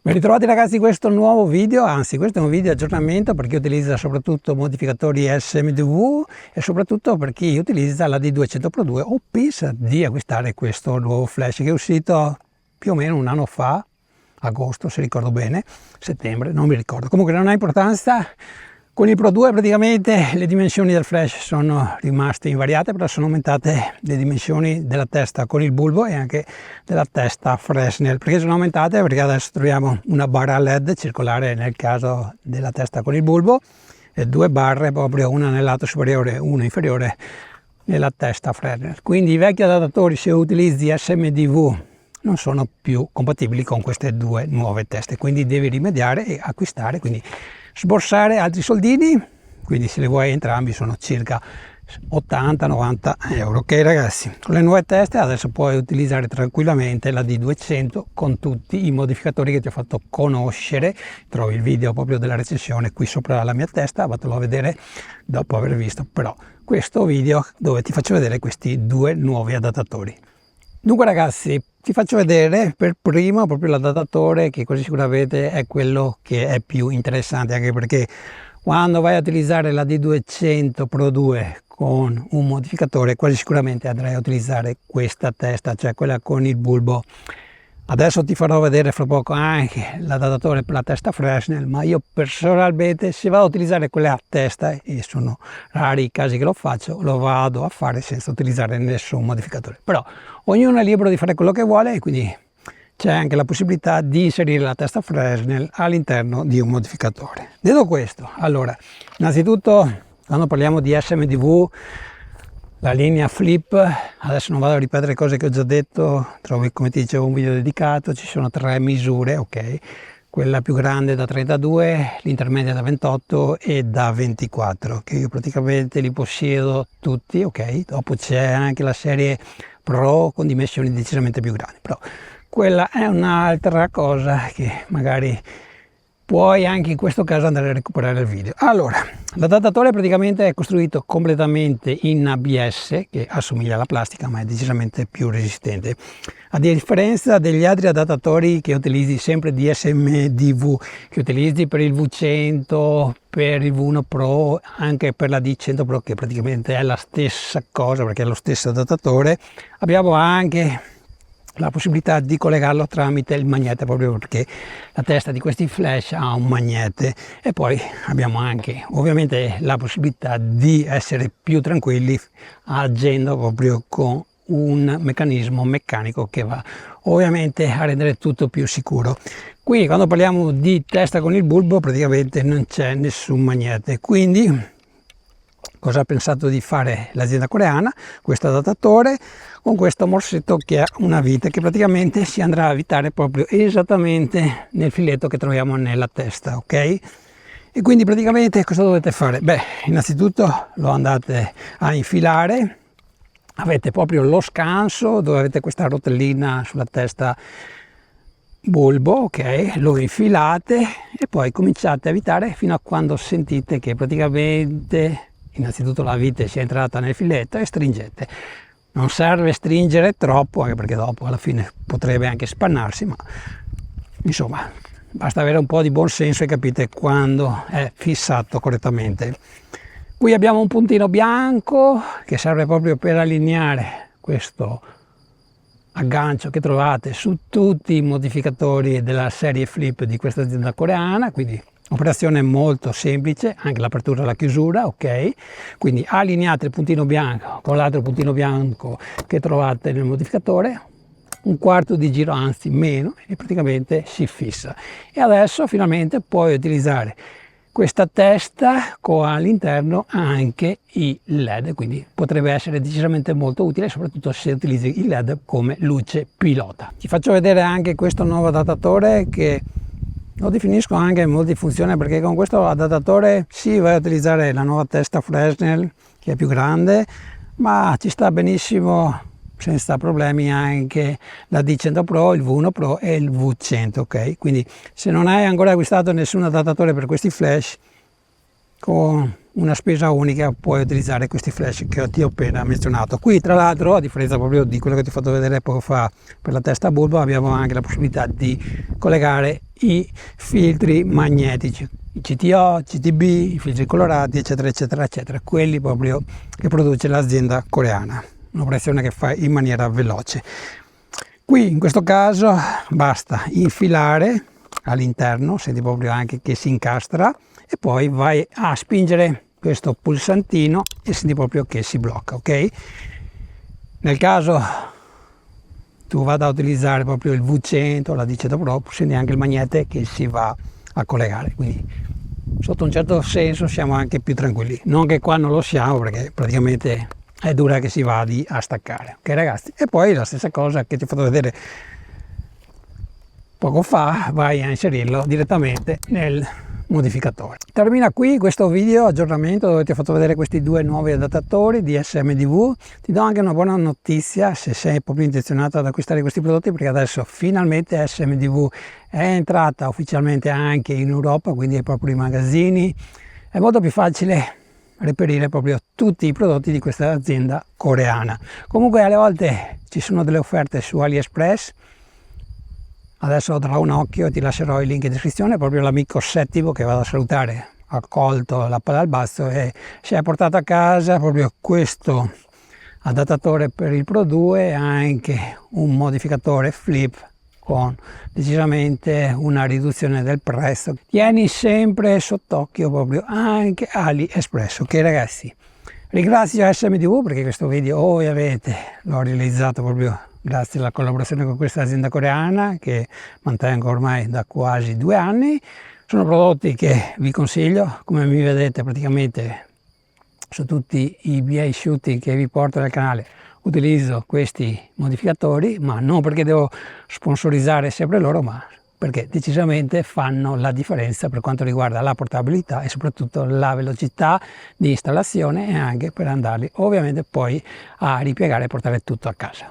Ben ritrovati ragazzi in questo nuovo video, anzi questo è un video aggiornamento per chi utilizza soprattutto modificatori SMDV e soprattutto per chi utilizza la D200 Pro 2 o pensa di acquistare questo nuovo flash che è uscito più o meno un anno fa, agosto se ricordo bene, settembre, non mi ricordo, comunque non ha importanza. Con il Pro 2 praticamente le dimensioni del flash sono rimaste invariate, però sono aumentate le dimensioni della testa con il bulbo e anche della testa Fresnel. Perché sono aumentate? Perché adesso troviamo una barra LED circolare nel caso della testa con il bulbo e due barre proprio, una nel lato superiore e una inferiore nella testa Fresnel. Quindi i vecchi adattatori, se utilizzi SMDV, non sono più compatibili con queste due nuove teste, quindi devi rimediare e acquistare, quindi sborsare altri soldini, quindi se le vuoi entrambi sono circa 80-90 euro. Ok ragazzi, con le nuove teste adesso puoi utilizzare tranquillamente la D200 con tutti i modificatori che ti ho fatto conoscere. Trovi il video proprio della recensione qui sopra la mia testa, vatelo a vedere dopo aver visto però questo video dove ti faccio vedere questi due nuovi adattatori. Dunque ragazzi, ti faccio vedere per primo proprio l'adattatore, che così sicuramente è quello che è più interessante, anche perché quando vai a utilizzare la D200 Pro 2 con un modificatore quasi sicuramente andrai a utilizzare questa testa, cioè quella con il bulbo. Adesso ti farò vedere fra poco anche l'adattatore per la testa Fresnel, ma io personalmente se vado a utilizzare quella a testa, e sono rari i casi che lo faccio, lo vado a fare senza utilizzare nessun modificatore. Però ognuno è libero di fare quello che vuole e quindi c'è anche la possibilità di inserire la testa Fresnel all'interno di un modificatore. Detto questo, allora, innanzitutto quando parliamo di SMDV, la linea Flip, adesso non vado a ripetere cose che ho già detto, trovi come ti dicevo un video dedicato, ci sono tre misure, ok? Quella più grande da 32, l'intermedia da 28 e da 24, che io praticamente li possiedo tutti, ok? Dopo c'è anche la serie Pro con dimensioni decisamente più grandi, però quella è un'altra cosa che magari puoi anche in questo caso andare a recuperare il video. Allora, l'adattatore praticamente è costruito completamente in ABS, che assomiglia alla plastica ma è decisamente più resistente. A differenza degli altri adattatori che utilizzi sempre di SMDV, che utilizzi per il V100, per il V1 Pro, anche per la D100 Pro, che praticamente è la stessa cosa perché è lo stesso adattatore, abbiamo anche la possibilità di collegarlo tramite il magnete, proprio perché la testa di questi flash ha un magnete, e poi abbiamo anche ovviamente la possibilità di essere più tranquilli agendo proprio con un meccanismo meccanico che va ovviamente a rendere tutto più sicuro. Qui quando parliamo di testa con il bulbo praticamente non c'è nessun magnete, quindi cosa ha pensato di fare l'azienda coreana? Questo adattatore con questo morsetto che ha una vite che praticamente si andrà a avvitare proprio esattamente nel filetto che troviamo nella testa, ok? E quindi praticamente cosa dovete fare? Beh, innanzitutto lo andate a infilare, avete proprio lo scanso dove avete questa rotellina sulla testa bulbo, ok? Lo infilate e poi cominciate a avvitare fino a quando sentite che praticamente innanzitutto la vite sia entrata nel filetto e stringete. Non serve stringere troppo, anche perché dopo alla fine potrebbe anche spannarsi, ma insomma basta avere un po' di buon senso e capite quando è fissato correttamente. Qui abbiamo un puntino bianco che serve proprio per allineare questo aggancio che trovate su tutti i modificatori della serie Flip di questa azienda coreana, quindi operazione molto semplice, anche l'apertura e la chiusura, ok? Quindi allineate il puntino bianco con l'altro puntino bianco che trovate nel modificatore, un quarto di giro, anzi meno, e praticamente si fissa. E adesso finalmente puoi utilizzare questa testa con all'interno anche i LED, quindi potrebbe essere decisamente molto utile, soprattutto se utilizzi il LED come luce pilota. Ti faccio vedere anche questo nuovo adattatore che lo definisco anche multifunzione, perché con questo adattatore sì, vai a utilizzare la nuova testa Fresnel che è più grande, ma ci sta benissimo senza problemi anche la D100 Pro, il V1 Pro e il V100, ok? Quindi se non hai ancora acquistato nessun adattatore per questi flash, con una spesa unica puoi utilizzare questi flash che ti ho appena menzionato. Qui tra l'altro, a differenza proprio di quello che ti ho fatto vedere poco fa per la testa bulbo, abbiamo anche la possibilità di collegare i filtri magnetici, i CTO, CTB, i filtri colorati, eccetera eccetera eccetera, quelli proprio che produce l'azienda coreana, un'operazione che fa in maniera veloce. Qui in questo caso basta infilare all'interno, senti proprio anche che si incastra, e poi vai a spingere questo pulsantino e senti proprio che si blocca, ok? Nel caso tu vada a utilizzare proprio il V100, la D100 Pro, senti anche il magnete che si va a collegare, quindi sotto un certo senso siamo anche più tranquilli, non che qua non lo siamo perché praticamente è dura che si vada a staccare, ok ragazzi? E poi la stessa cosa che ti ho fatto vedere poco fa, vai a inserirlo direttamente nel modificatore. Termina qui questo video aggiornamento dove ti ho fatto vedere questi due nuovi adattatori di SMDV. Ti do anche una buona notizia se sei proprio intenzionato ad acquistare questi prodotti, perché adesso finalmente SMDV è entrata ufficialmente anche in Europa, quindi ai propri magazzini. È molto più facile reperire proprio tutti i prodotti di questa azienda coreana. Comunque alle volte ci sono delle offerte su AliExpress. Adesso darò un occhio e ti lascerò il link in descrizione, proprio l'amico Settimo che vado a salutare ha colto la palla al balzo e si è portato a casa proprio questo adattatore per il Pro 2 e anche un modificatore flip con decisamente una riduzione del prezzo. Tieni sempre sott'occhio proprio anche AliExpress, ok ragazzi? Ringrazio SMDV perché questo video ovviamente l'ho realizzato proprio grazie alla collaborazione con questa azienda coreana che mantengo ormai da quasi 2 anni. Sono prodotti che vi consiglio, come mi vedete praticamente su tutti i miei shooting che vi porto nel canale utilizzo questi modificatori, ma non perché devo sponsorizzare sempre loro, ma perché decisamente fanno la differenza per quanto riguarda la portabilità e soprattutto la velocità di installazione, e anche per andarli ovviamente poi a ripiegare e portare tutto a casa.